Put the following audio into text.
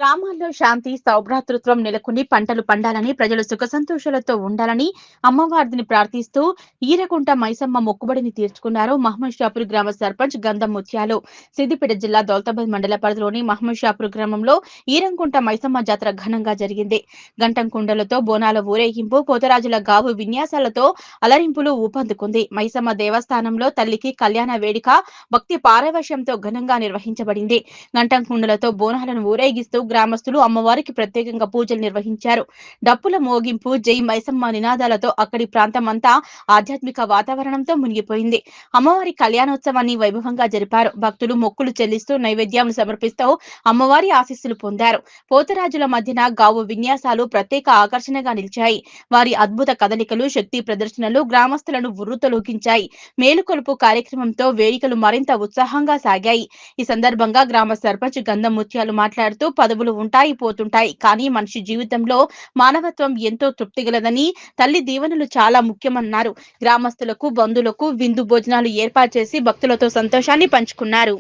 గ్రామాల్లో శాంతి సౌభ్రాతృత్వం నెలకొని పంటలు పండాలని ప్రజలు సుఖ సంతోషాలతో ఉండాలని అమ్మవారిని ప్రార్థిస్తూ ఈరకుంట మైసమ్మ మొక్కుబడిని తీర్చుకున్నారు మహమ్మద్ షాపూర్ గ్రామ సర్పంచ్ గంధం ముత్యాలు. సిద్దిపేట జిల్లా దౌలతాబాద్ మండల పరిధిలోని మహమ్మద్ షాపూర్ గ్రామంలో ఈరంకుంట మైసమ్మ జాతర ఘనంగా జరిగింది. గంటం కుండలతో బోనాల ఊరేగింపు, పోతరాజుల గావు విన్యాసాలతో అలరింపులు ఊపందుకుంది. మైసమ్మ దేవస్థానంలో తల్లికి కళ్యాణ వేడుక భక్తి పారవశ్యంతో ఘనంగా నిర్వహించబడింది. గంటం కుండలతో బోనాలను ఊరేగిస్తూ గ్రామస్తులు అమ్మవారికి ప్రత్యేకంగా పూజలు నిర్వహించారు. డప్పుల మోగింపు, జై మైసమ్మ నినాదాలతో అక్కడి ప్రాంతమంతా ఆధ్యాత్మిక వాతావరణంతో మునిగిపోయింది. అమ్మవారి కళ్యాణోత్సవాన్ని వైభవంగా జరిపారు. భక్తులు మొక్కులు చెల్లిస్తూ నైవేద్యాలు సమర్పిస్తూ అమ్మవారి ఆశీస్సులు పొందారు. పోతరాజుల మధ్యన గావు విన్యాసాలు ప్రత్యేక ఆకర్షణగా నిలిచాయి. వారి అద్భుత కదలికలు, శక్తి ప్రదర్శనలు గ్రామస్తులను ఉర్రూతలూగించాయి. మేలుకొలుపు కార్యక్రమంతో వేడుకలు మరింత ఉత్సాహంగా సాగాయి. ఈ సందర్భంగా గ్రామ సర్పంచ్ గంధం ముత్యాలు మాట్లాడుతూ పదవులు ఉంటాయి, పోతుంటాయి, కానీ మనిషి జీవితంలో మానవత్వం ఎంతో తృప్తిగలదని, తల్లి దీవెనలు చాలా ముఖ్యమన్నారు. గ్రామస్తులకు, బంధువులకు విందు భోజనాలు ఏర్పాటు చేసి భక్తులతో సంతోషాన్ని పంచుకున్నారు.